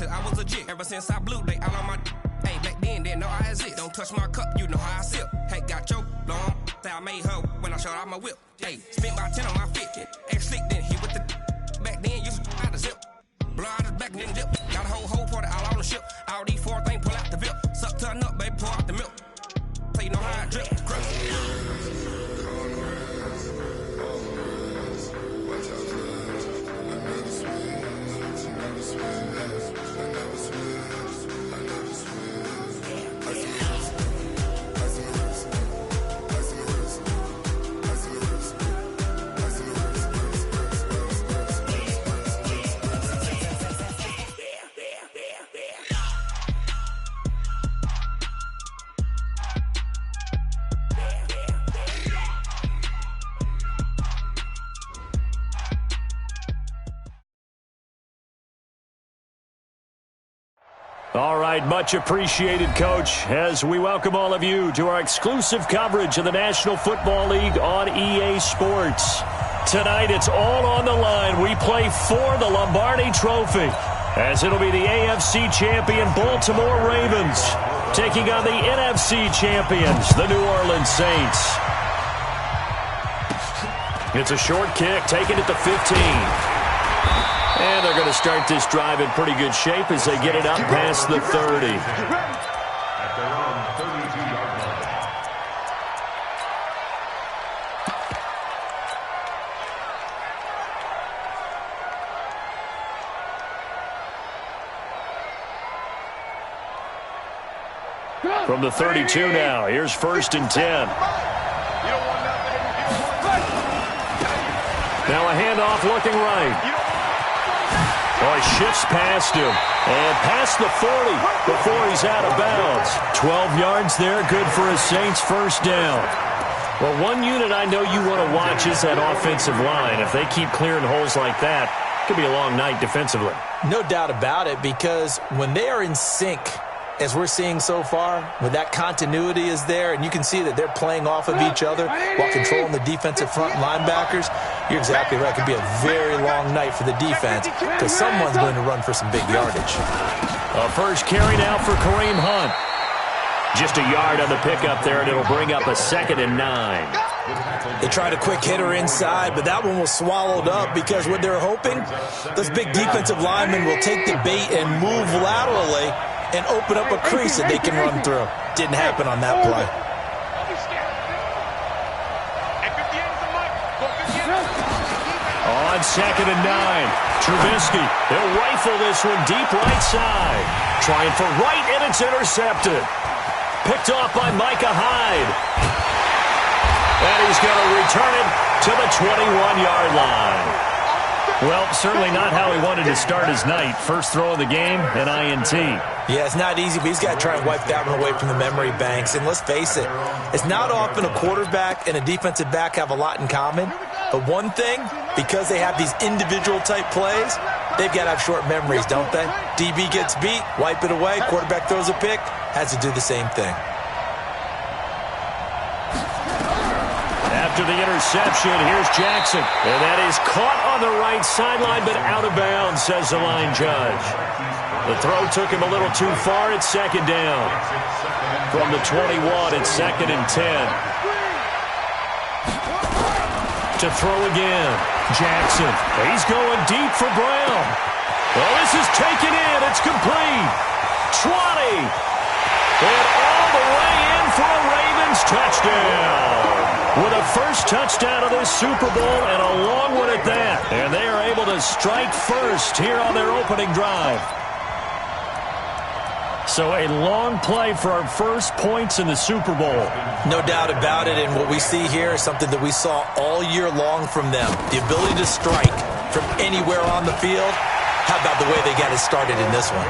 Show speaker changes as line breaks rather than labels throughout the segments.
since I was a jit. Ever since I blew, they all on my hey, back then, didn't know I exist. Don't touch my cup, you know how I sip. Hey, got your long, say I made her when I showed out my whip. Hey, spent about 10 on my fit. Ex slick, then he with the back then, used to out the zip. Blow out his back, then dip. Got a whole party all on the ship. All these four things, pull out the VIP. Suck to a nut, baby, pour out the milk. So you know how I drip.
All right, much appreciated, Coach, as we welcome all of you to our exclusive coverage of the National Football League on EA Sports. Tonight, it's all on the line. We play for the Lombardi Trophy, as it'll be the AFC champion Baltimore Ravens taking on the NFC champions, the New Orleans Saints. It's a short kick, taken at the 15. And they're going to start this drive in pretty good shape as they get it up past the 30.
At their own 32-yard
line. From the 32 now, here's 1st and 10. Now a handoff looking right. Oh, he shifts past him. And past the 40 before he's out of bounds. 12 yards there, good for a Saints first down. Well, one unit I know you want to watch is that offensive line. If they keep clearing holes like that, it could be a long night defensively.
No doubt about it, because when they are in sync, as we're seeing so far, when that continuity is there, and you can see that they're playing off of each other while controlling the defensive front linebackers, you're exactly right. It could be a very long night for the defense because someone's going to run for some big yardage.
A first carry now for Kareem Hunt. Just a yard on the pickup there, and it'll bring up a 2nd and 9.
They tried a quick hitter inside, but that one was swallowed up because what they're hoping, those big defensive linemen will take the bait and move laterally and open up a crease that they can run through. Didn't happen on that play.
On 2nd and 9, Trubisky, he'll rifle this one deep right side. Trying for right, and it's intercepted. Picked off by Micah Hyde. And he's going to return it to the 21-yard line. Well, certainly not how he wanted to start his night. First throw of the game, an INT.
Yeah, it's not easy, but he's got to try and wipe that one away from the memory banks. And let's face it, it's not often a quarterback and a defensive back have a lot in common. But one thing, because they have these individual type plays, they've got to have short memories, don't they? DB gets beat, wipe it away, quarterback throws a pick, has to do the same thing.
After the interception, here's Jackson. And that is caught on the right sideline, but out of bounds, says the line judge. The throw took him a little too far. It's 2nd down. From the 21, it's 2nd and 10. To throw again. Jackson. He's going deep for Brown. Well, this is taken in. It's complete. 20. And all the way in for a Ravens touchdown. With a first touchdown of this Super Bowl and a long one at that. And they are able to strike first here on their opening drive. So a long play for our first points in the Super Bowl.
No doubt about it, and what we see here is something that we saw all year long from them. The ability to strike from anywhere on the field. How about the way they got it started in this one?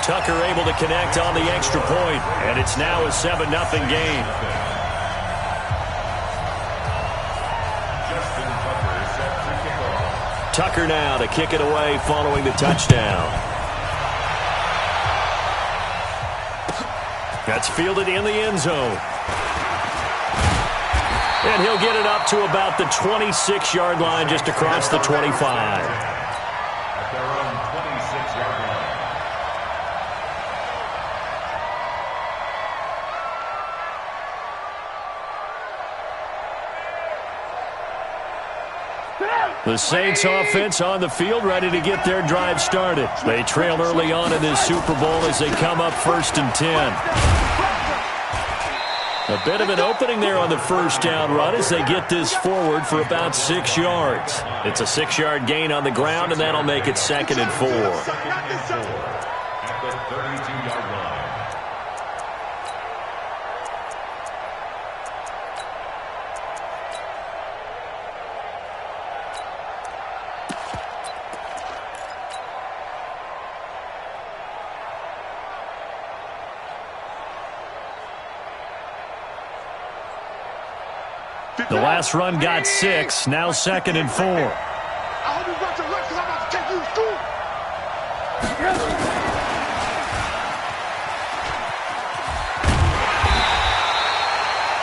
Tucker able to connect on the extra point, and it's now a 7-0 game. Tucker now to kick it away following the touchdown. That's fielded in the end zone. And he'll get it up to about the 26-yard line, just across the 25.
At their own 26-yard line.
The Saints offense on the field, ready to get their drive started. They trail early on in this Super Bowl as they come up 1st and 10. A bit of an opening there on the first down run as they get this forward for about 6 yards. It's a 6-yard gain on the ground, and that'll make it 2nd and 4.
At the 32-yard line.
The last run got 6, now 2nd and 4.
I hope you got your left because I'm about to take you to school.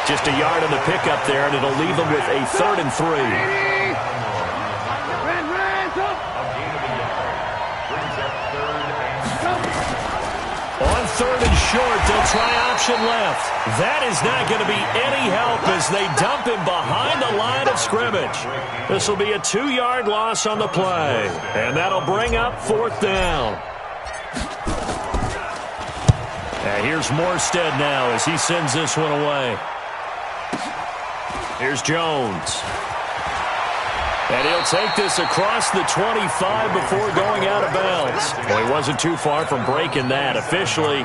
Just a yard on the pickup there, and it'll leave them with a 3rd and 3. On 3rd and short, they'll try option left. That is not going to be any help as they dump him behind the line of scrimmage. This will be a 2-yard loss on the play, and that'll bring up 4th down. And here's Morstead now as he sends this one away. Here's Jones. And he'll take this across the 25 before going out of bounds. Well, he wasn't too far from breaking that. Officially,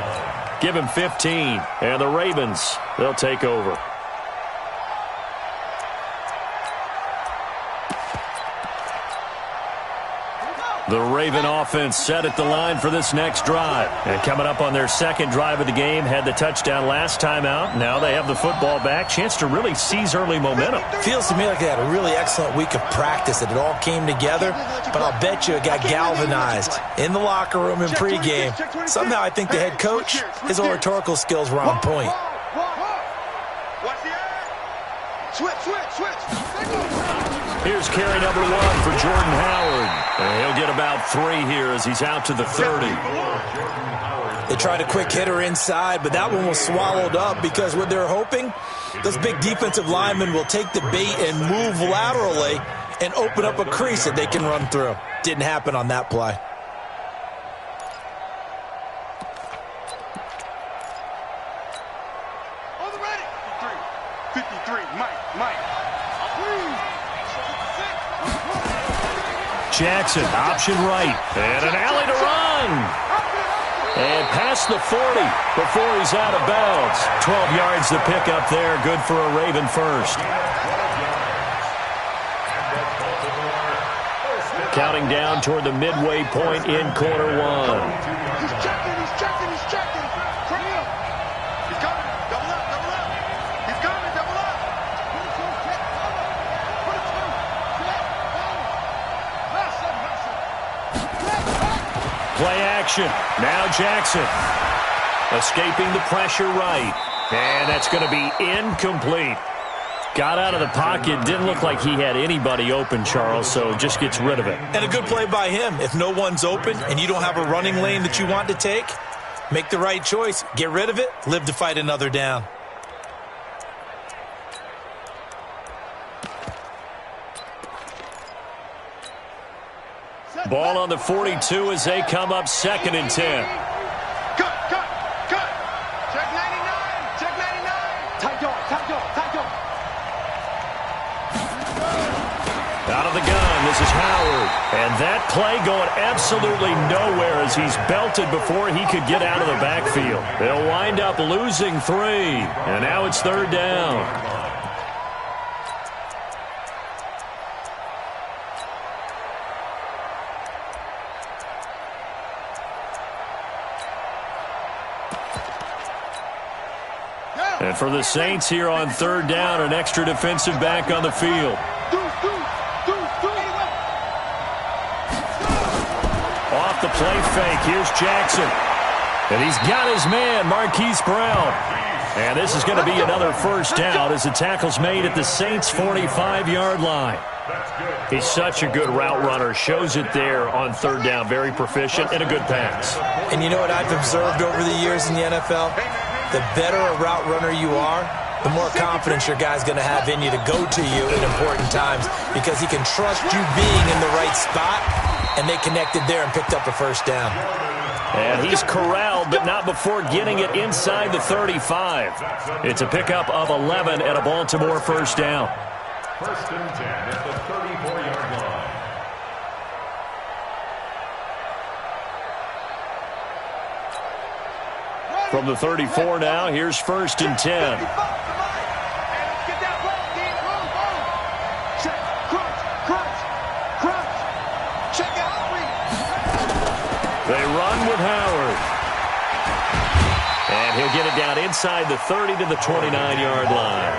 give him 15. And the Ravens, they'll take over. The Raven offense set at the line for this next drive. And coming up on their 2nd drive of the game, had the touchdown last time out. Now they have the football back. Chance to really seize early momentum.
Feels to me like they had a really excellent week of practice, that it all came together. But I'll bet you it got galvanized in the locker room in pregame. Somehow I think the head coach, his oratorical skills were on point.
Watch the eye. Switch.
Here's carry number 1 for Jordan Howard. And he'll get about 3 here as he's out to the 30.
They tried a quick hitter inside, but that one was swallowed up because what they're hoping, those big defensive linemen will take the bait and move laterally and open up a crease that they can run through. Didn't happen on that play.
On the ready. 53, Mike.
Jackson, option right. And an alley to run. And past the 40 before he's out of bounds. 12 yards to pick up there. Good for a Raven first. Counting down toward the midway point in quarter 1.
He's checking. Hurry up. He's coming. Double up. He's coming. Double up.
Play action. Now Jackson. Escaping the pressure right. And that's going to be incomplete. Got out of the pocket. Didn't look like he had anybody open, Charles, so just gets rid of it.
And a good play by him. If no one's open and you don't have a running lane that you want to take, make the right choice. Get rid of it. Live to fight another down.
Ball on the 42 as they come up 2nd and 10.
Cut. Check 99. Tight door.
Out of the gun, this is Howard. And that play going absolutely nowhere as he's belted before he could get out of the backfield. They'll wind up losing 3. And now it's 3rd down. And for the Saints here on 3rd down, an extra defensive back on the field. Off the play fake, here's Jackson. And he's got his man, Marquise Brown. And this is going to be another first down as the tackle's made at the Saints' 45-yard line. He's such a good route runner. Shows it there on 3rd down. Very proficient and a good pass.
And you know what I've observed over the years in the NFL? The better a route runner you are, the more confidence your guy's going to have in you to go to you at important times because he can trust you being in the right spot, and they connected there and picked up a first down.
And he's corralled, but not before getting it inside the 35. It's a pickup of 11 at a Baltimore first down.
First and 10 at the 34-yard line.
From the 34 now, here's first and 10. They run with Howard. And he'll get it down inside the 30 to the 29-yard line.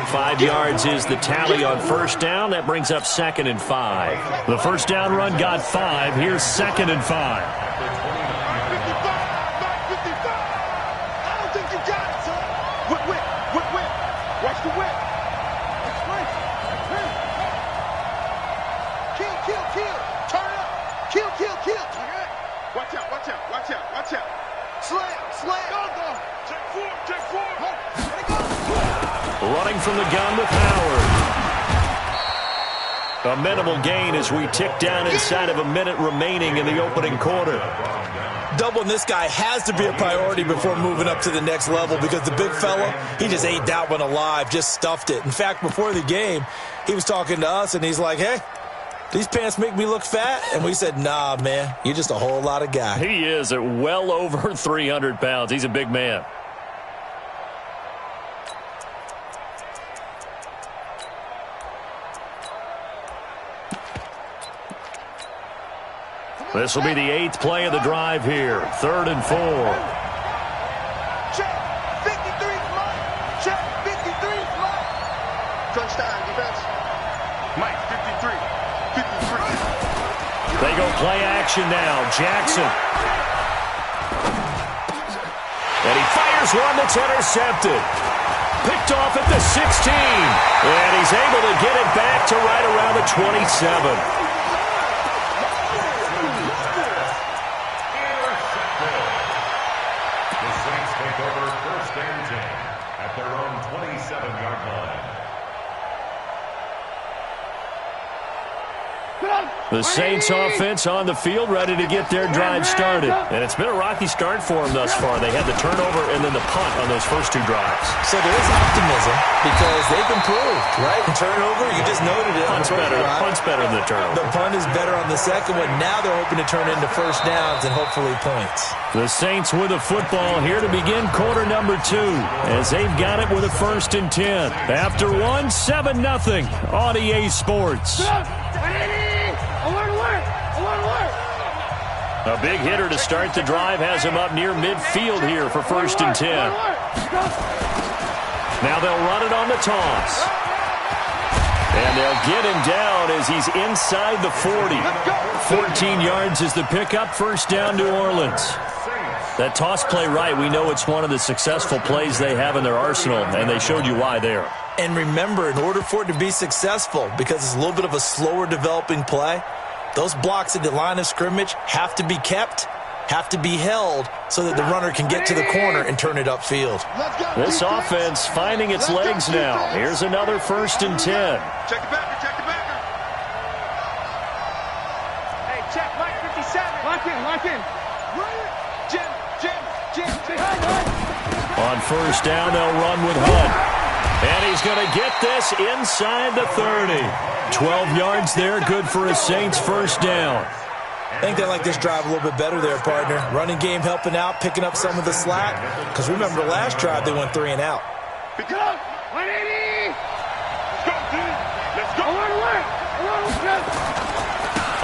5 yards is the tally on first down. That brings up second and 5. The first down run got 5. Here's second and 5.
Watch the whip. Kill. Turn it up. Kill. Watch out. Slam. Go. Check four.
Running from the gun with Howard. A minimal gain as we tick down inside of a minute remaining in the opening quarter.
Doubling this guy has to be a priority before moving up to the next level because the big fella, he just ate that one alive, just stuffed it. In fact, before the game, he was talking to us, and he's like, hey, these pants make me look fat? And we said, nah, man, you're just a whole lot of guy.
He is at well over 300 pounds. He's a big man. This will be the 8th play of the drive here. 3rd and 4.
Check. 53's mine. Check. 53's mine. Touchdown, defense. Mike, 53.
They go play action now. Jackson. And he fires one that's intercepted. Picked off at the 16. And he's able to get it back to right around the 27.
At their own 27-yard line.
The Saints offense on the field ready to get their drive started. And it's been a rocky start for them thus far. They had the turnover and then the punt on those first 2 drives.
So there is optimism because they've improved, right? And turnover, you just noted it.
Punt's better than the turnover.
The punt is better on the second one. Now they're hoping to turn into first downs and hopefully points.
The Saints with the football here to begin quarter number 2 as they've got it with a 1st and 10. After 1, 7-0 on EA Sports. A big hitter to start the drive has him up near midfield here for 1st and 10. Now they'll run it on the toss. And they'll get him down as he's inside the 40. 14 yards is the pickup, 1st down New Orleans. That toss play right, we know it's one of the successful plays they have in their arsenal, and they showed you why there.
And remember, in order for it to be successful, because it's a little bit of a slower developing play, those blocks at the line of scrimmage have to be kept, have to be held, so that the runner can get to the corner and turn it upfield.
This offense finding its legs now. Here's another 1st and 10.
Check the backer. Hey, check Mike 57. Lock in. Jim.
On 1st down, they'll run with Hunt. And he's going to get this inside the 30. 12 yards there, good for a Saints 1st down.
I think they like this drive a little bit better there, partner. Running game helping out, picking up some of the slack. Because remember, the last drive they went 3 and out.
Pick it up. 180. Let's go.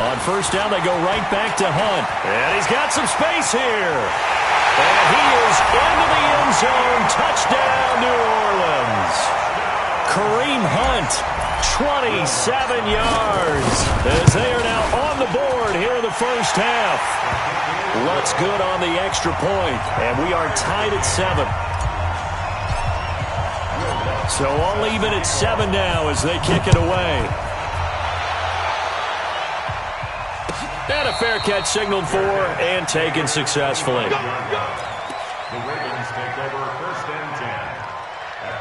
On 1st down, they go right back to Hunt. And he's got some space here. And he is into the end zone. Touchdown, New Orleans. Kareem Hunt, 27 yards. As they are now on the board here in the first half. Looks good on the extra point. And we are tied at 7. So all even at 7 now as they kick it away. And a fair catch signaled for and taken successfully.
The Ravens take over 1st and 10 at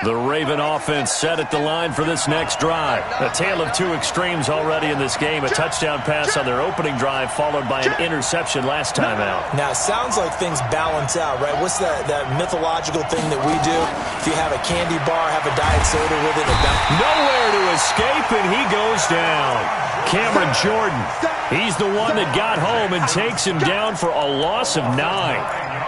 The Raven offense set at the line for this next drive. A tale of two extremes already in this game. A touchdown pass on their opening drive followed by an interception last time out.
Now, it sounds like things balance out, right? What's that mythological thing that we do? If you have a candy bar, have a diet soda with it.
Nowhere to escape, and he goes down. Cameron Jordan, he's the one that got home and takes him down for a loss of 9.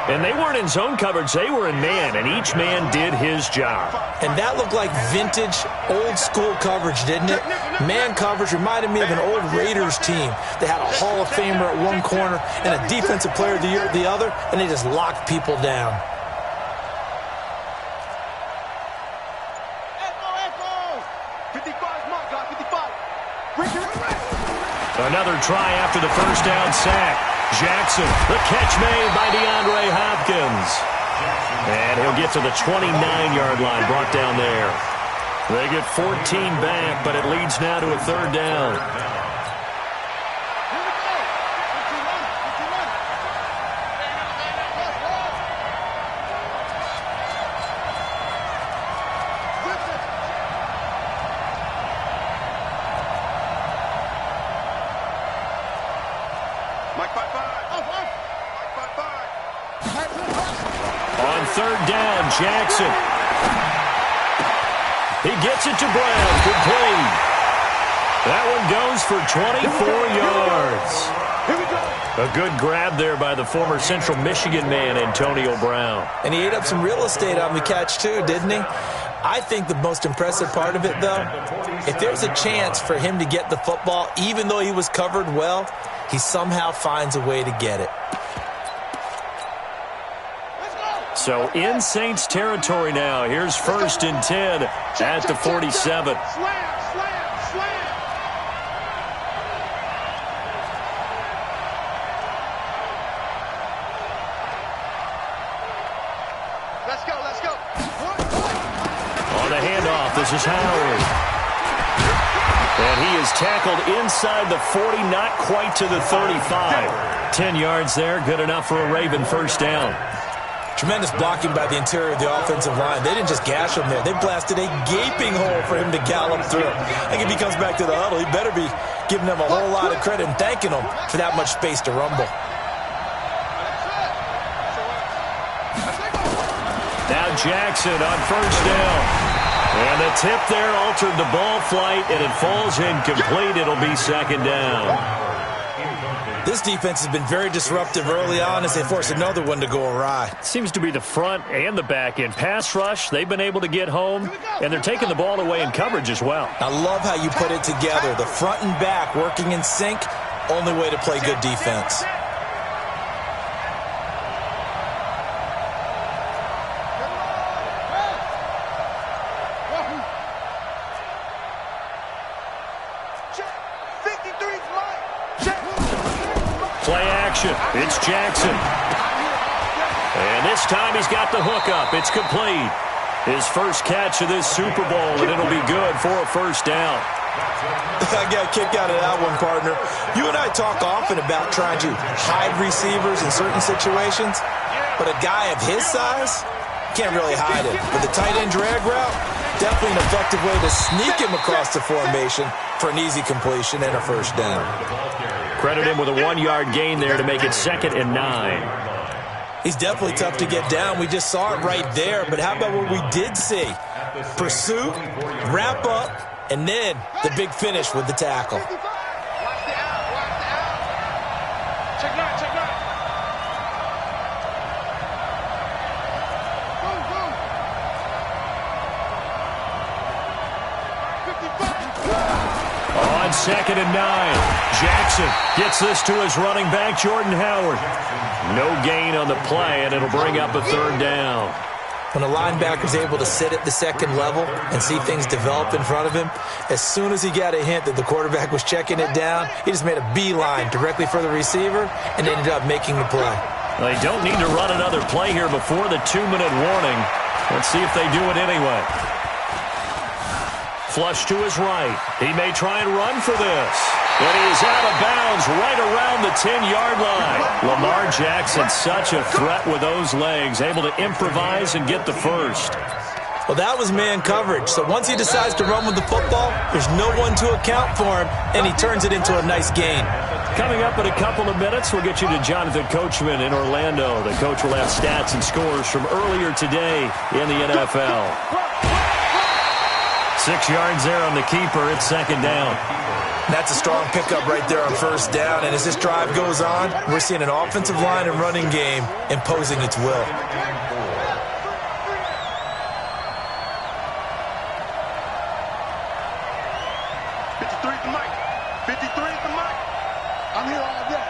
And they weren't in zone coverage, they were in man, and each man did his job.
And that looked like vintage, old-school coverage, didn't it? Man coverage reminded me of an old Raiders team. They had a Hall of Famer at one corner and a Defensive Player of the Year at the other, and they just locked people down.
Another try after the first down sack. Jackson, the catch made by DeAndre Hopkins. And he'll get to the 29-yard line, brought down there. They get 14 back, but it leads now to a third down. On third down, Jackson. He gets it to Brown, complete. That one goes for 24 yards. A good grab there by the former Central Michigan man, Antonio Brown.
And he ate up some real estate on the catch, too, didn't he? I think the most impressive part of it, though, if there's a chance for him to get the football, even though he was covered well, he somehow finds a way to get it.
So in Saints territory now. Here's 1st and 10 at the 47.
Let's go.
On the handoff, this is Howard. And he is tackled inside the 40, not quite to the 35. 10 yards there, good enough for a Raven first down.
Tremendous blocking by the interior of the offensive line. They didn't just gash him there. They blasted a gaping hole for him to gallop through. I think if he comes back to the huddle, he better be giving them a whole lot of credit and thanking them for that much space to rumble.
Now Jackson on first down. And the tip there altered the ball flight, and it falls incomplete. It'll be second down.
This defense has been very disruptive early on as they force another one to go awry.
Seems to be the front and the back end. Pass rush, they've been able to get home, and they're taking the ball away in coverage as well.
I love how you put it together. The front and back working in sync, only way to play good defense.
Play action. It's Jackson. And this time he's got the hook up. It's complete. His first catch of this Super Bowl, and it'll be good for a first down.
I got a kick out of that one, partner. You and I talk often about trying to hide receivers in certain situations, but a guy of his size can't really hide it. But the tight end drag route, definitely an effective way to sneak him across the formation for an easy completion and a first down.
Credit him with a 1-yard gain there to make it 2nd and 9.
He's definitely tough to get down. We just saw it right there. But how about what we did see? Pursuit, wrap up, and then the big finish with the tackle.
On 2nd and 9, Jackson gets this to his running back, Jordan Howard. No gain on the play, and it'll bring up a third down.
When a linebacker's able to sit at the second level and see things develop in front of him, as soon as he got a hint that the quarterback was checking it down, he just made a beeline directly for the receiver and ended up making the play.
They don't need to run another play here before the 2-minute warning. Let's see if they do it anyway. Flush to his right. He may try and run for this. But he is out of bounds right around the 10-yard line. Lamar Jackson, such a threat with those legs, able to improvise and get the first.
Well, that was man coverage. So once he decides to run with the football, there's no one to account for him, and he turns it into a nice gain.
Coming up in a couple of minutes, we'll get you to Jonathan Coachman in Orlando. The coach will have stats and scores from earlier today in the NFL. 6 yards there on the keeper. It's second down.
That's a strong pickup right there on first down. And as this drive goes on, we're seeing an offensive line and running game imposing its will.
53 at the mic. 53 at the mic. I'm here all day.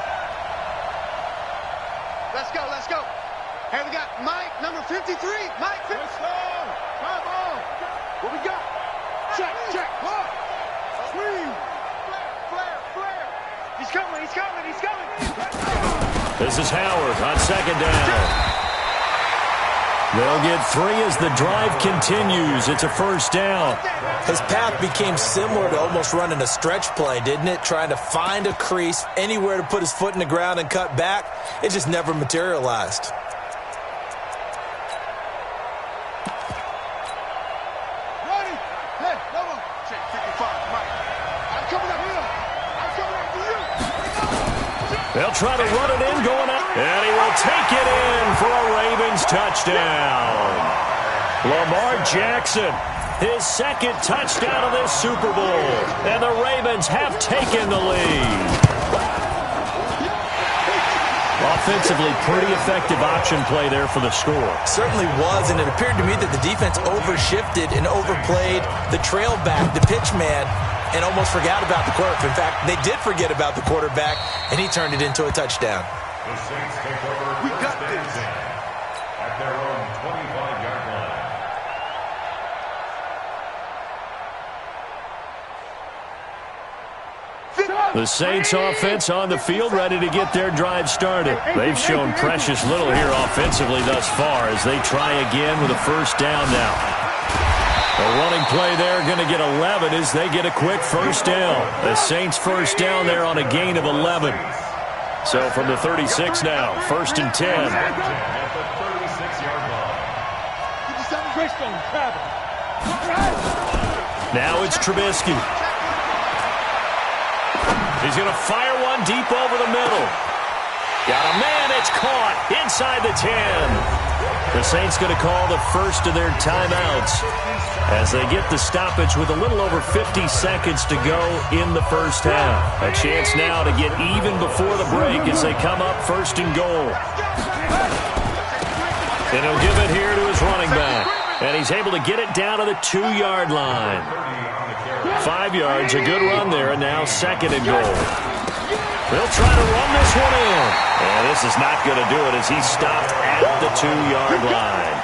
Let's go, let's go. Hey, we got Mike, number 53. Mike, 53. Come on. What we got? Check, check. Look. Swing. Flare. He's coming.
This is Howard on second down. They'll get 3 as the drive continues. It's a first down.
His path became similar to almost running a stretch play, didn't it? Trying to find a crease, anywhere to put his foot in the ground and cut back. It just never materialized.
Ready? Hey, come on. Check 55, Mike. I'm coming up here. I'm coming up to you.
They'll try to run it in, going up. And he will take it in for a Ravens touchdown. Lamar Jackson, his second touchdown of this Super Bowl. And the Ravens have taken the lead. Offensively, pretty effective option play there for the score.
Certainly was, and it appeared to me that the defense overshifted and overplayed the trail back, the pitch man, and almost forgot about the quarterback. In fact, they did forget about the quarterback, and he turned it into a touchdown.
The Saints take over.
We got this.
At their own 25-yard line.
The Saints offense on the field, ready to get their drive started. They've shown precious little here offensively thus far as they try again with a first down now. A running play there, going to get 11 as they get a quick first down. The Saints first down there on a gain of 11. So from the 36 now, first and 10.
At the 36-yard line.
Now it's Trubisky. He's going to fire one deep over the middle. Got a man, it's caught inside the 10. The Saints going to call the first of their timeouts as they get the stoppage with a little over 50 seconds to go in the first half. A chance now to get even before the break as they come up first and goal. And he'll give it here to his running back. And he's able to get it down to the 2-yard line. 5 yards, a good run there, and now second and goal. They'll try to run this one in. And this is not going to do it as he's stopped at the 2-yard line.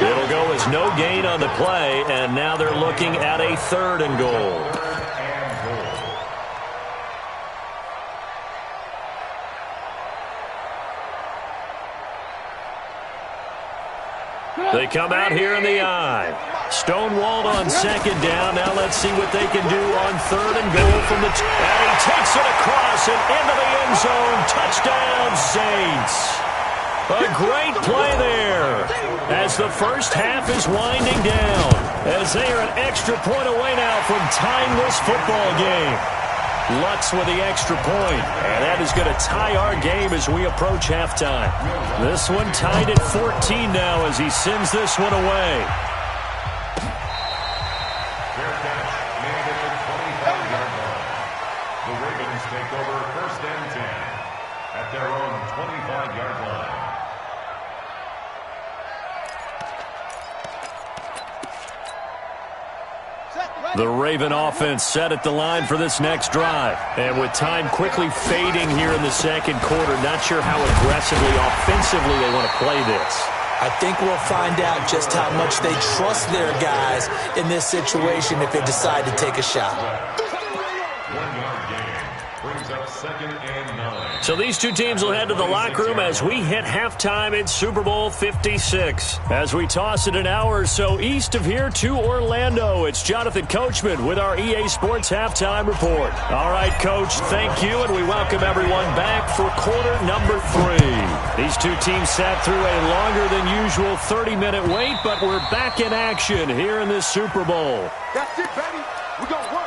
It'll go as no gain on the play, and now they're looking at a third and goal. They come out here in the eye. Stonewalled on second down. Now let's see what they can do on third and goal from the... And he takes it across and into the end zone. Touchdown, Saints. A great play there as the first half is winding down. As they are an extra point away now from tying this football game. Lutz with the extra point, and that is going to tie our game as we approach halftime. This one tied at 14 now as he sends this one away.
Fair catch made at the 25-yard line. The Ravens take over first and 10 at their own 25-yard line.
The Raven offense set at the line for this next drive. And with time quickly fading here in the second quarter, not sure how aggressively, offensively they want to play this.
I think we'll find out just how much they trust their guys in this situation if they decide to take a shot.
1-yard gain brings up second and 9.
So these two teams will head to the locker room as we hit halftime in Super Bowl 56. As we toss it an hour or so east of here to Orlando, it's Jonathan Coachman with our EA Sports Halftime Report. All right, Coach, thank you, and we welcome everyone back for quarter number 3. These two teams sat through a longer than usual 30-minute wait, but we're back in action here in this Super Bowl.
That's it, baby. We're going to work.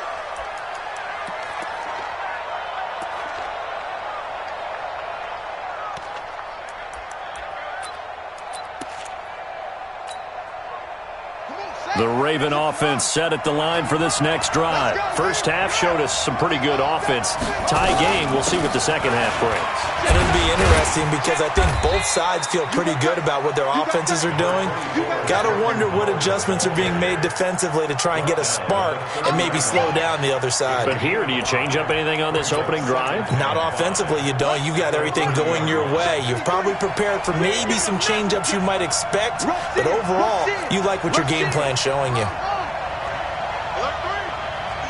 The Raven offense set at the line for this next drive. First half showed us some pretty good offense. Tie game, we'll see what the second half brings.
And it'll be interesting because I think both sides feel pretty good about what their offenses are doing. Got to wonder what adjustments are being made defensively to try and get a spark and maybe slow down the other side.
But here, do you change up anything on this opening drive?
Not offensively, you don't. You got everything going your way. You've probably prepared for maybe some change-ups you might expect, but overall, you like what your game plan's showing you.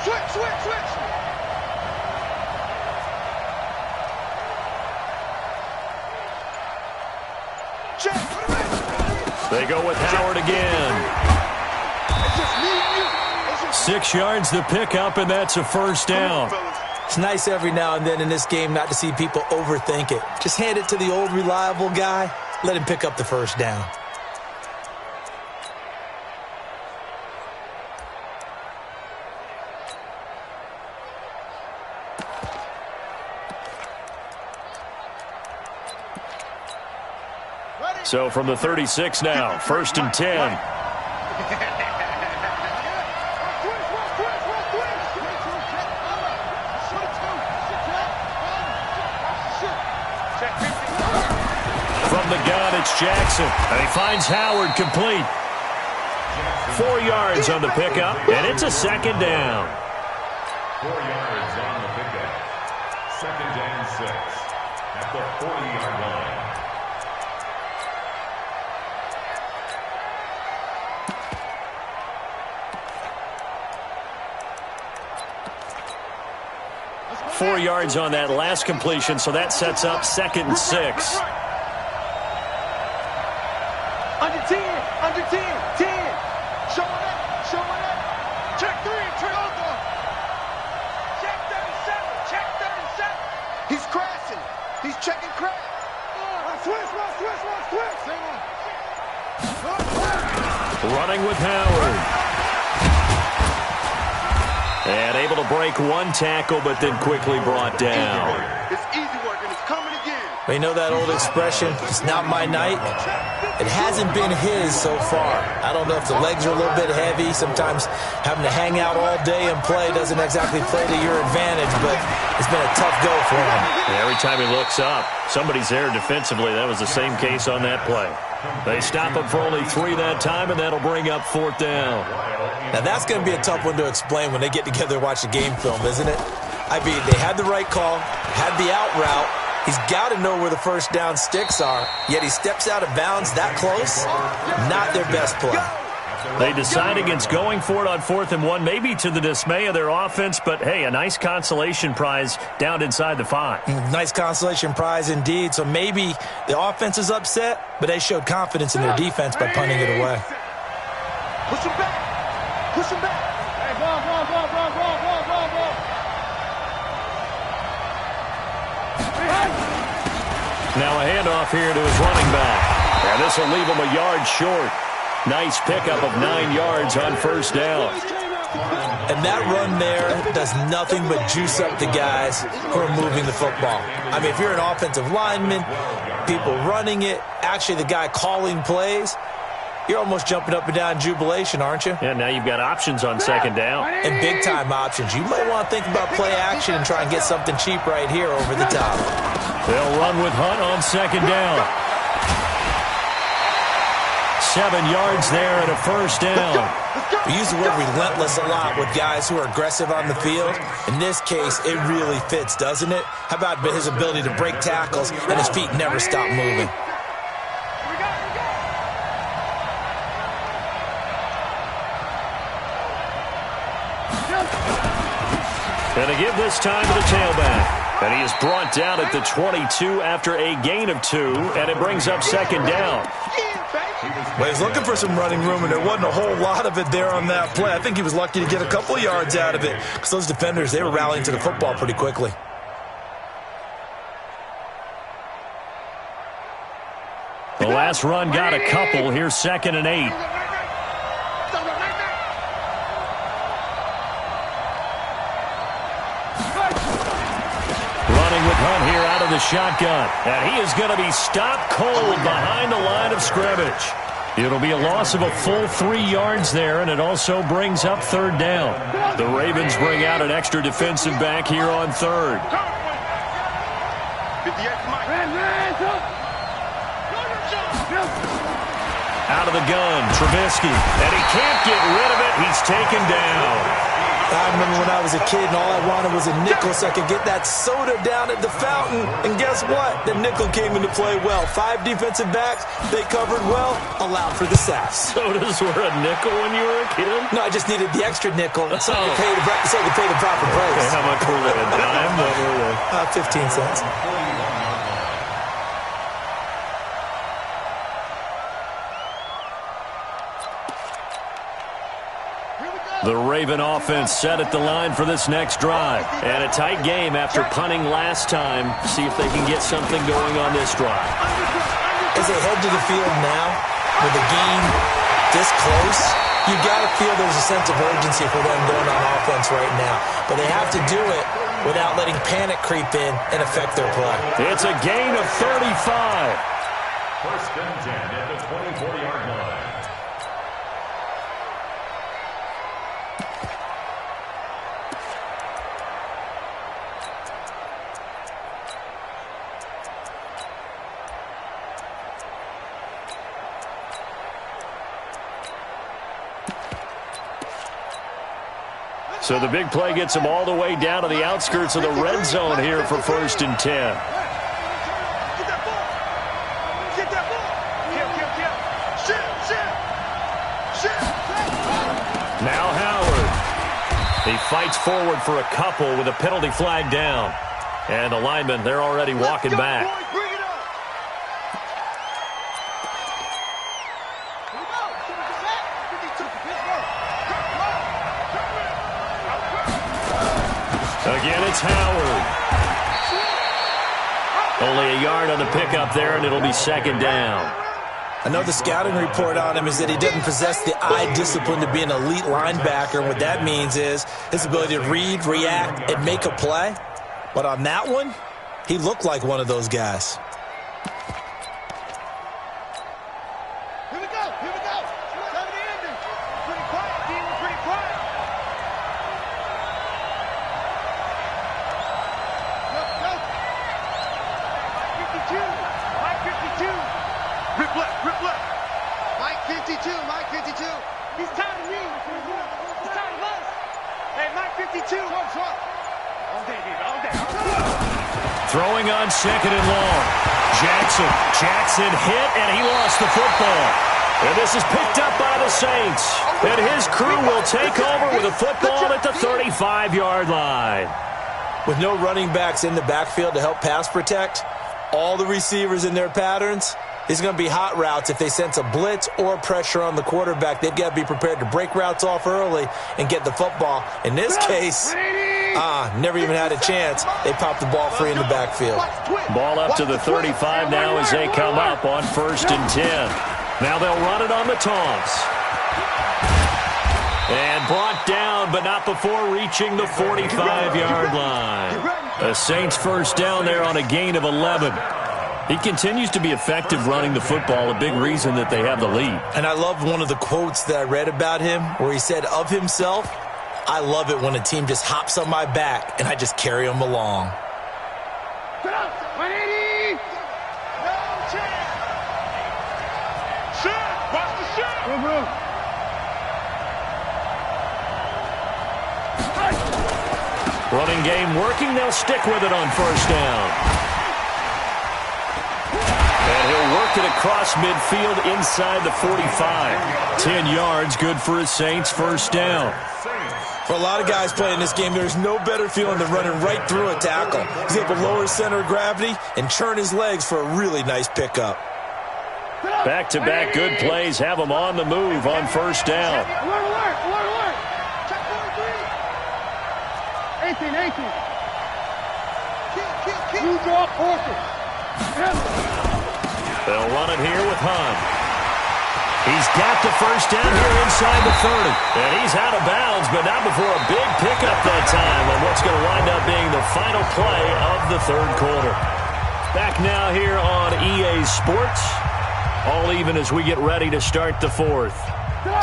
Switch.
They go with Howard again. 6 yards the pickup, and that's a first down.
It's nice every now and then in this game not to see people overthink it. Just hand it to the old reliable guy. Let him pick up the first down.
So from the 36 now, 1st and 10. From the gun, it's Jackson. And he finds Howard complete. 4 yards on the pickup, and it's a second down.
4 yards on the pickup. 2nd and 6 at the 40-yard line.
Four yards on that last completion, so that sets up 2nd and 6.
Under 10. 10. Showing up. Check 3. Check over. Check 37. He's crashing. He's checking crash. Switch.
Running with Howard. And able to break one tackle, but then quickly brought down.
It's easy work, and it's coming again.
You know that old expression, it's not my night? It hasn't been his so far. I don't know if the legs are a little bit heavy. Sometimes having to hang out all day and play doesn't exactly play to your advantage, but it's been a tough go for him.
Yeah, every time he looks up, somebody's there defensively. That was the same case on that play. They stop him for only 3 that time, and that'll bring up 4th down.
Now, that's going to be a tough one to explain when they get together and watch the game film, isn't it? I mean, they had the right call, had the out route. He's got to know where the first down sticks are, yet he steps out of bounds that close. Not their best play.
They decide against going for it on 4th and 1, maybe to the dismay of their offense, but, hey, a nice consolation prize down inside the 5.
Nice consolation prize indeed. So maybe the offense is upset, but they showed confidence in their defense by punting it away.
Push him back. Hey, ball.
Now a handoff here to his running back. And this will leave him a yard short. Nice pickup of 9 yards on 1st down.
And that run there does nothing but juice up the guys who are moving the football. I mean, if you're an offensive lineman, people running it, actually the guy calling plays, you're almost jumping up and down in jubilation, aren't you?
Yeah, now you've got options on 2nd down.
And big-time options. You might want to think about play action and try and get something cheap right here over the top.
They'll run with Hunt on 2nd down. 7 yards there and a 1st down.
We use the word relentless a lot with guys who are aggressive on the field. In this case, it really fits, doesn't it? How about his ability to break tackles and his feet never stop moving?
And a give this time to the tailback. And he is brought down at the 22 after a gain of 2, and it brings up 2nd down.
Well, he's looking for some running room, and there wasn't a whole lot of it there on that play. I think he was lucky to get a couple of yards out of it because those defenders, they were rallying to the football pretty quickly.
The last run got a couple. Here's 2nd and 8. Running with Hunt here out of the shotgun. And he is going to be stopped cold behind the line of scrimmage. It'll be a loss of a full 3 yards there, and it also brings up 3rd down. The Ravens bring out an extra defensive back here on 3rd. Out of the gun, Trubisky, and he can't get rid of it. He's taken down.
I remember when I was a kid and all I wanted was a nickel so I could get that soda down at the fountain. And guess what? The nickel came into play well. 5 defensive backs, they covered well, allowed for the sacks.
Sodas were a nickel when you were a kid?
No, I just needed the extra nickel so I could pay the proper price.
Okay, how much were they? A dime? What were they?
15 cents.
The Raven offense set at the line for this next drive. And a tight game after punting last time. See if they can get something going on this drive.
As they head to the field now, with the game this close, you got to feel there's a sense of urgency for them going on offense right now. But they have to do it without letting panic creep in and affect their play.
It's a gain of 35.
1st and 10 at the 24-yard line.
So the big play gets them all the way down to the outskirts of the red zone here for 1st and 10.
Get that ball. Get that ball. Kill. Shit.
Now Howard. He fights forward for a couple with a penalty flag down. And the linemen, they're already walking back.
Boys, bring it up.
Again, it's Howard. Only a yard on the pickup there, and it'll be 2nd down.
I know the scouting report on him is that he doesn't possess the eye discipline to be an elite linebacker. And what that means is his ability to read, react, and make a play. But on that one, he looked like one of those guys.
Here we go. Time to end it. Pretty quiet, team. Pretty quiet. Go. Mike 52. Rip left. Mike 52. He's tired of me. He's tired of us. Hey, Mike 52. Swap. All day.
Throwing on 2nd and long. Jackson hit, and he lost the football. And this is picked up by the Saints. And his crew will take over with a football at the 35-yard line.
With no running backs in the backfield to help pass protect, all the receivers in their patterns, it's going to be hot routes. If they sense a blitz or pressure on the quarterback, they've got to be prepared to break routes off early and get the football. In this case, never even had a chance. They popped the ball free in the backfield.
Ball up to the 35 now as they come up on 1st and 10. Now they'll run it on the taunts. And brought down, but not before reaching the 45-yard line. A Saints 1st down there on a gain of 11. He continues to be effective running the football, a big reason that they have the lead.
And I love one of the quotes that I read about him where he said of himself, I love it when a team just hops on my back and I just carry them along.
Get up. 180. No chance. Shit. Watch the shit. Move.
Running game working. They'll stick with it on 1st down. And he'll work it across midfield inside the 45. 10 yards, good for a Saints 1st down.
For a lot of guys playing this game, there's no better feeling than running right through a tackle. He's able to lower his center of gravity and churn his legs for a really nice pickup.
Back-to-back good plays have them on the move on 1st down.
Alert. Check 43. 18. Kill. You drop horses.
They'll run coming here with Hunt. He's got the first down here inside the 30. And he's out of bounds, but not before a big pickup that time on what's going to wind up being the final play of the third quarter. Back now here on EA Sports. All even as we get ready to start the fourth.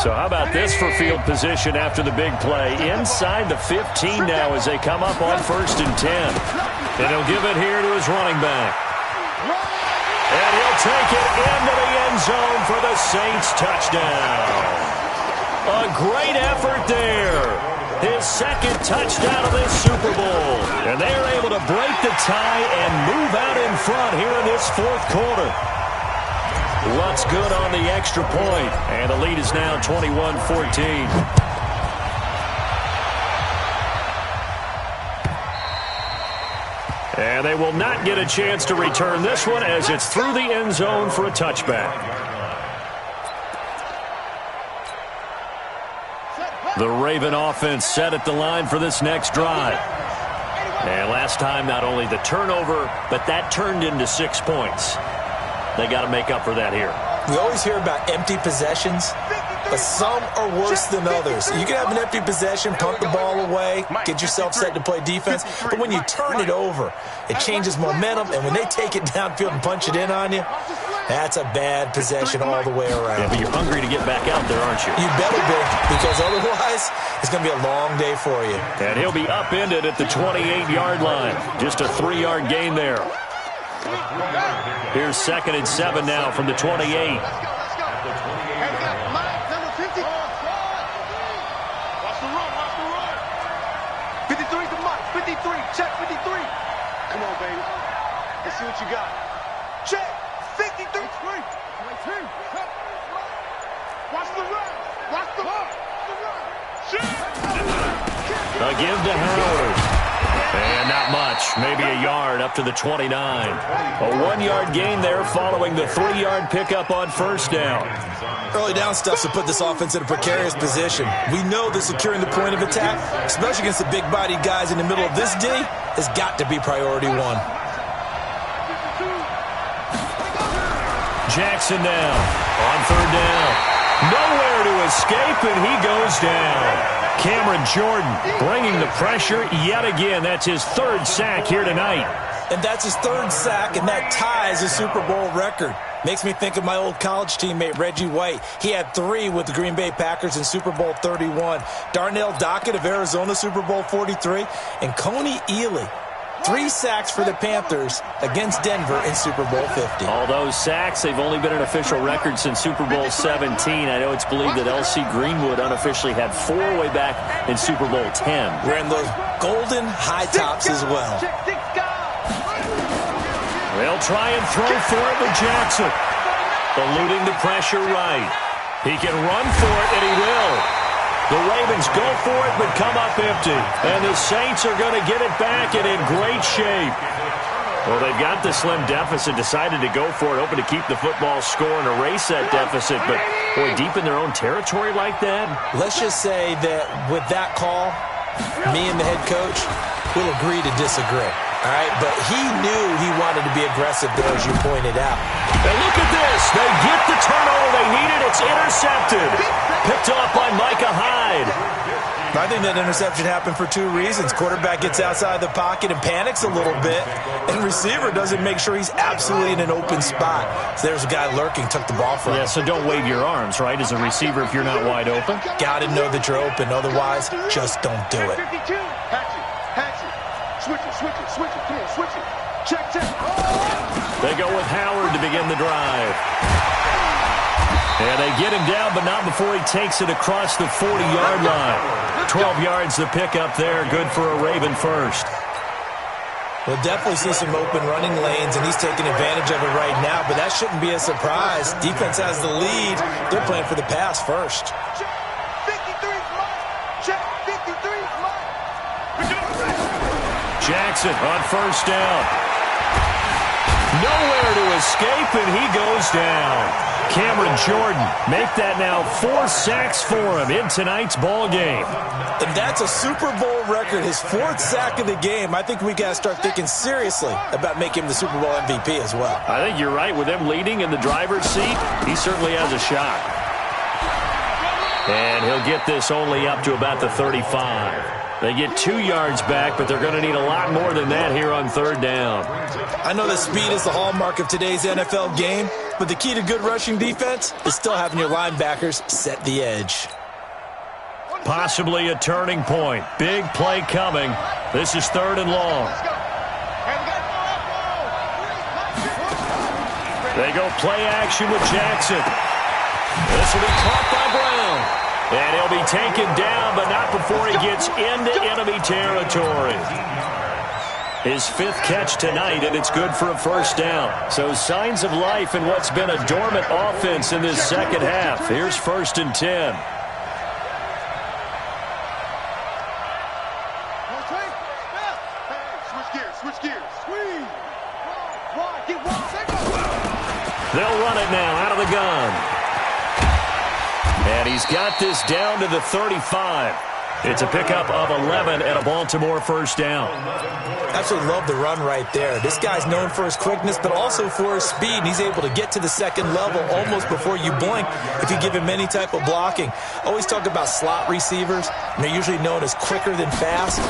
So how about this for field position after the big play? Inside the 15 now as they come up on 1st and 10. And he'll give it here to his running back. And he'll take it into the end zone for the Saints touchdown. A great effort there. His second touchdown of this Super Bowl. And they are able to break the tie and move out in front here in this fourth quarter. What's good on the extra point? And the lead is now 21-14. And they will not get a chance to return this one as it's through the end zone for a touchback. The Raven offense set at the line for this next drive. And last time, not only the turnover, but that turned into 6 points. They got to make up for that here.
We always hear about empty possessions, but some are worse than others. You can have an empty possession, punt the ball away, get yourself set to play defense, but when you turn it over, it changes momentum, and when they take it downfield and punch it in on you, that's a bad possession all the way around.
Yeah, but you're hungry to get back out there, aren't you?
You better be, because otherwise it's going to be a long day for you.
And he'll be upended at the 28-yard line. Just a 3-yard gain there. Here's 2nd and 7 now from the 28.
Let's go. Mike, number 50. Watch the run. 53 to Mike. 53. Check 53. Come on, baby. Let's see what you got. Check 53. Watch the run.
A give to Howard. And not much. Maybe a yard up to the 29. A 1-yard gain there following the 3-yard pickup on 1st down.
Early down stuff to put this offense in a precarious position. We know that securing the point of attack, especially against the big-bodied guys in the middle of this D, has got to be priority one.
Jackson now on 3rd down. Nowhere to escape, and he goes down. Cameron Jordan bringing the pressure yet again. That's his 3rd sack here tonight.
And that's his 3rd sack, and that ties a Super Bowl record. Makes me think of my old college teammate, Reggie White. He had 3 with the Green Bay Packers in Super Bowl 31. Darnell Dockett of Arizona, Super Bowl 43. And Coney Ealy, 3 sacks for the Panthers against Denver in Super Bowl 50.
All those sacks, they've only been an official record since Super Bowl 17. I know it's believed that L.C. Greenwood unofficially had 4 way back in Super Bowl 10.
Wearing those golden high tops as well.
They'll try and throw for it with Jackson. Eluding the pressure right. He can run for it, and he will. The Ravens go for it, but come up empty. And the Saints are going to get it back and in great shape. Well, they've got the slim deficit, decided to go for it, hoping to keep the football score and erase that deficit. But, boy, deep in their own territory like that.
Let's just say that with that call, me and the head coach will agree to disagree. All right, but he knew he wanted to be aggressive there, as you pointed out.
And look at this. They get the turnover they needed. It's intercepted. Picked off by Micah Hyde.
I think that interception happened for 2 reasons. Quarterback gets outside the pocket and panics a little bit, and receiver doesn't make sure he's absolutely in an open spot. So there's a guy lurking, took the ball from him.
Yeah, so don't wave your arms, right, as a receiver if you're not wide open.
Got to know that you're open. Otherwise, just don't do it.
Switch it. Come on, switch it. Check.
They go with Howard to begin the drive. And they get him down, but not before he takes it across the 40-yard line. 12 yards to pick up there. Good for a Raven first.
We'll definitely see some open running lanes, and he's taking advantage of it right now, but that shouldn't be a surprise. Defense has the lead. They're playing for the pass first.
Jackson on 1st down. Nowhere to escape, and he goes down. Cameron Jordan make that now 4 sacks for him in tonight's ball game.
And that's a Super Bowl record, his 4th sack of the game. I think we got to start thinking seriously about making him the Super Bowl MVP as well.
I think you're right. With him leading in the driver's seat, he certainly has a shot. And he'll get this only up to about the 35. They get 2 yards back, but they're going to need a lot more than that here on 3rd down.
I know that speed is the hallmark of today's NFL game, but the key to good rushing defense is still having your linebackers set the edge.
Possibly a turning point. Big play coming. This is 3rd and long. They go play action with Jackson. This will be caught by Brown. And he'll be taken down, but not before he gets into enemy territory. His 5th catch tonight, and it's good for a 1st down. So signs of life in what's been a dormant offense in this second half. Here's 1st and 10. They'll run it now out of the gun. And he's got this down to the 35. It's a pickup of 11 and a Baltimore 1st down.
Absolutely love the run right there. This guy's known for his quickness, but also for his speed. And he's able to get to the 2nd level almost before you blink if you give him any type of blocking. Always talk about slot receivers, and they're usually known as quicker than fast.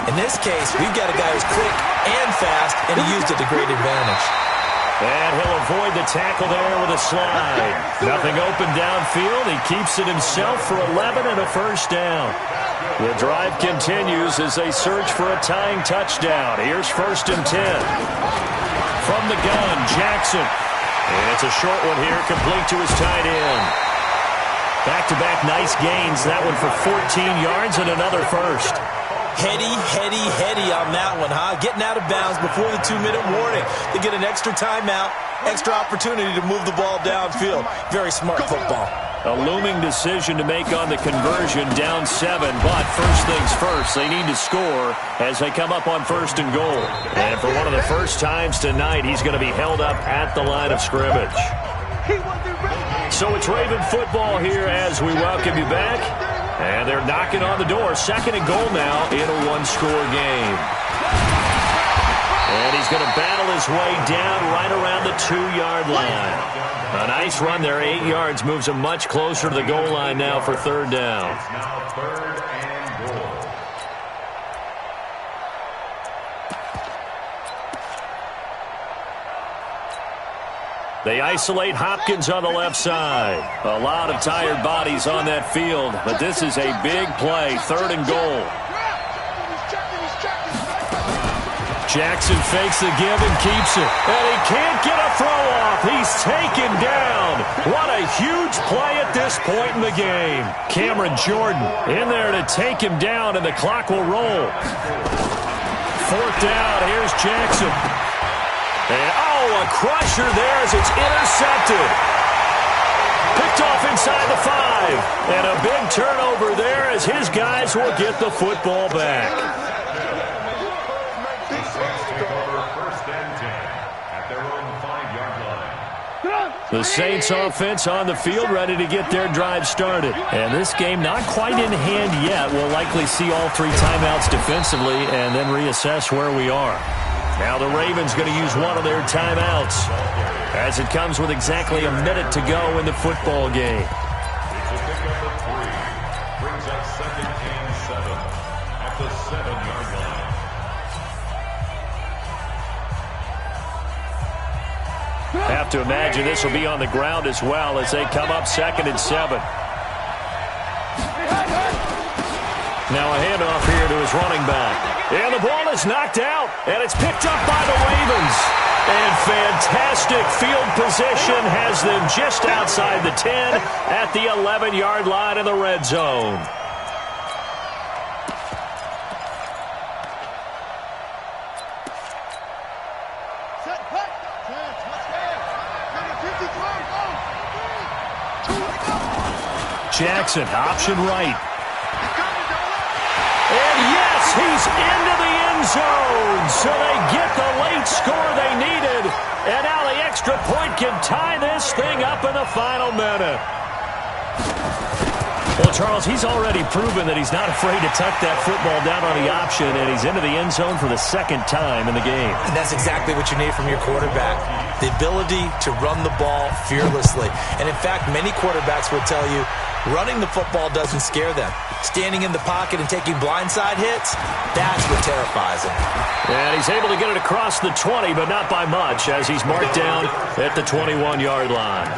In this case, we've got a guy who's quick and fast, and he used it to great advantage.
And he'll avoid the tackle there with a slide. Nothing open downfield. He keeps it himself for 11 and a 1st down. The drive continues as they search for a tying touchdown. Here's 1st and 10. From the gun, Jackson. And it's a short one here, complete to his tight end. Back-to-back nice gains. That one for 14 yards and another 1st.
Heady on that one, huh? Getting out of bounds before the 2-minute warning. They get an extra timeout, extra opportunity to move the ball downfield. Very smart football.
A looming decision to make on the conversion, down 7. But first things first, they need to score as they come up on 1st and goal. And for one of the first times tonight, he's going to be held up at the line of scrimmage. So it's Raven football here as we welcome you back. And they're knocking on the door. 2nd and goal now in a 1-score game. And he's going to battle his way down right around the 2-yard line. A nice run there. 8 yards moves him much closer to the goal line now for 3rd down.
Now 3rd and goal.
They isolate Hopkins on the left side. A lot of tired bodies on that field, but this is a big play. 3rd and goal. Jackson fakes the give and keeps it. And he can't get a throw off. He's taken down. What a huge play at this point in the game. Cameron Jordan in there to take him down, and the clock will roll. 4th down. Here's Jackson. And, a crusher there as it's intercepted. Picked off inside the 5. And a big turnover there as his guys will get the football back. The Saints offense on the field ready to get their drive started. And this game not quite in hand yet. We'll likely see all 3 timeouts defensively and then reassess where we are. Now the Ravens going to use one of their timeouts as it comes with exactly a minute to go in the football game.
It's a pickup of 3. Brings up 2nd and 7 at the 7-yard line.
Have to imagine this will be on the ground as well as they come up 2nd and 7. Now a handoff here to his running back. And the ball is knocked out, and it's picked up by the Ravens. And fantastic field position has them just outside the 10 at the 11-yard line in the red zone. Jackson, option right. And yes, He's into the end zone. So they get the late score they needed. And now the extra point can tie this thing up in the final minute. Well, Charles, he's already proven that he's not afraid to tuck that football down on the option, and he's into the end zone for the second time in the game.
And that's exactly what you need from your quarterback, the ability to run the ball fearlessly. And, in fact, many quarterbacks will tell you running the football doesn't scare them. Standing in the pocket and taking blindside hits, that's what terrifies him.
And he's able to get it across the 20, but not by much, as he's marked down at the 21-yard line.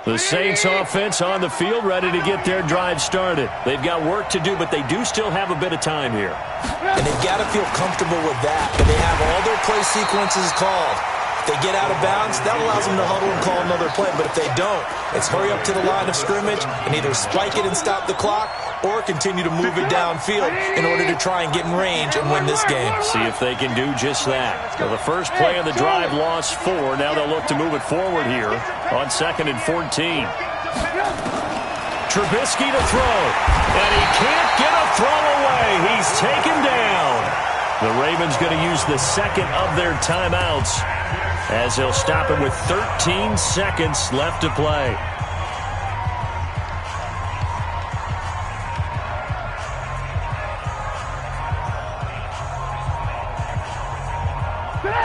The Saints offense on the field, ready to get their drive started. They've got work to do, but they do still have a bit of time here.
And they've got to feel comfortable with that. But they have all their play sequences called. If they get out of bounds, that allows them to huddle and call another play. But if they don't, it's hurry up to the line of scrimmage and either spike it and stop the clock or continue to move it downfield in order to try and get in range and win this game.
See if they can do just that. So the first play of the drive lost 4. Now they'll look to move it forward here on 2nd and 14. Trubisky to throw. And he can't get a throw away. He's taken down. The Ravens going to use the second of their timeouts as they'll stop him with 13 seconds left to play.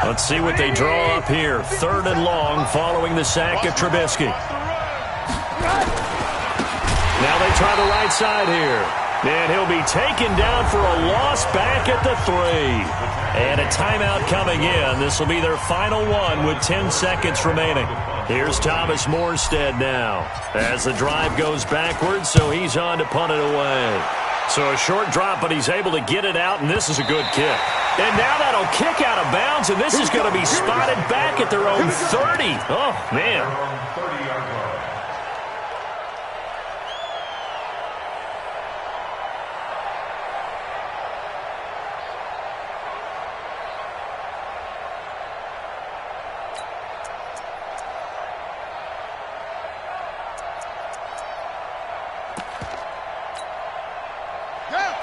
Let's see what they draw up here. 3rd and long following the sack of Trubisky. Now they try the right side here. And he'll be taken down for a loss back at the 3. And a timeout coming in. This will be their final one with 10 seconds remaining. Here's Thomas Morstead now as the drive goes backwards, so he's on to punt it away. So a short drop, but he's able to get it out, and this is a good kick. And now that'll kick out of bounds, and this is going to be spotted back at their own 30. Oh, man.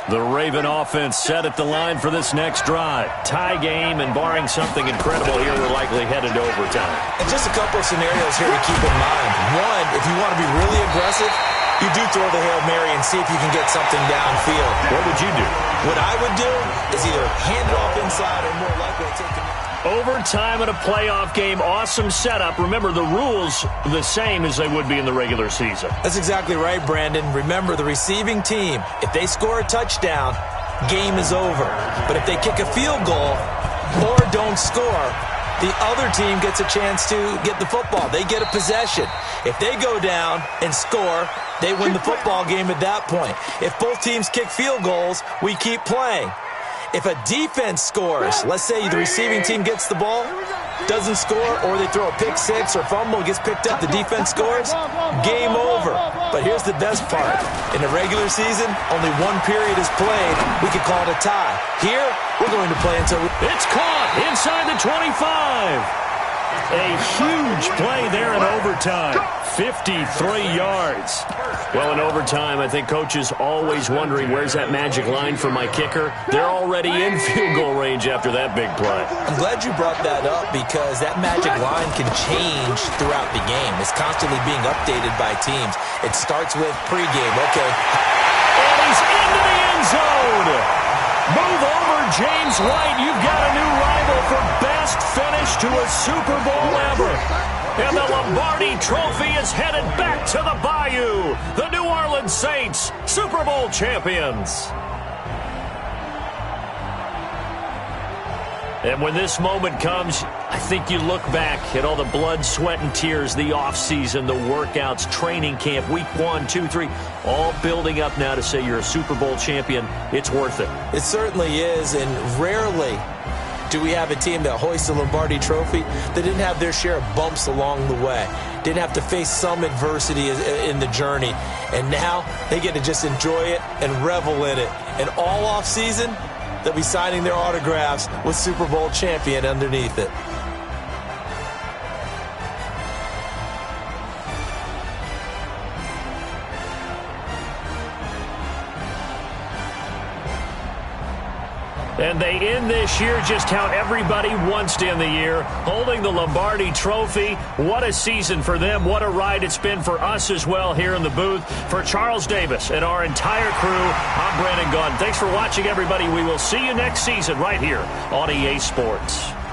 The Raven offense set at the line for this next drive. Tie game, and barring something incredible here, we're likely headed to overtime.
And just a couple of scenarios here to keep in mind. One, if you want to be really aggressive, you do throw the Hail Mary and see if you can get something downfield.
What would you do?
What I would do is either hand it off inside or more likely take the...
Overtime in a playoff game, awesome setup. Remember, the rules the same as they would be in the regular season.
That's exactly right, Brandon. Remember, the receiving team, if they score a touchdown, game is over. But if they kick a field goal or don't score, the other team gets a chance to get the football. They get a possession. If they go down and score, they win the football game at that point. If both teams kick field goals, we keep playing. If a defense scores, let's say the receiving team gets the ball, doesn't score, or they throw a pick six or fumble, gets picked up, the defense scores, game over. But here's the best part. In the regular season, only one period is played. We could call it a tie. Here, we're going to play until...
It's caught inside the 25. A huge play there in overtime. 53 yards. Well, in overtime, I think Coach is always wondering, where's that magic line for my kicker? They're already in field goal range after that big play.
I'm glad you brought that up because that magic line can change throughout the game. It's constantly being updated by teams. It starts with pregame. Okay.
And he's into the end zone. Move over, James White. You've got a new rival for best finish to a Super Bowl ever. And the Lombardi Trophy is headed back to the Bayou. The New Orleans Saints, Super Bowl champions. And when this moment comes, I think you look back at all the blood, sweat, and tears, the offseason, the workouts, training camp, week 1, 2, 3, all building up now to say you're a Super Bowl champion. It's worth it.
It certainly is, and rarely Do we have a team that hoists the Lombardi Trophy that didn't have their share of bumps along the way, didn't have to face some adversity in the journey, and now they get to just enjoy it and revel in it? And all off season, they'll be signing their autographs with Super Bowl champion underneath it.
And they end this year just how everybody wants to end the year, holding the Lombardi Trophy. What a season for them. What a ride it's been for us as well here in the booth. For Charles Davis and our entire crew, I'm Brandon Gunn. Thanks for watching, everybody. We will see you next season right here on EA Sports.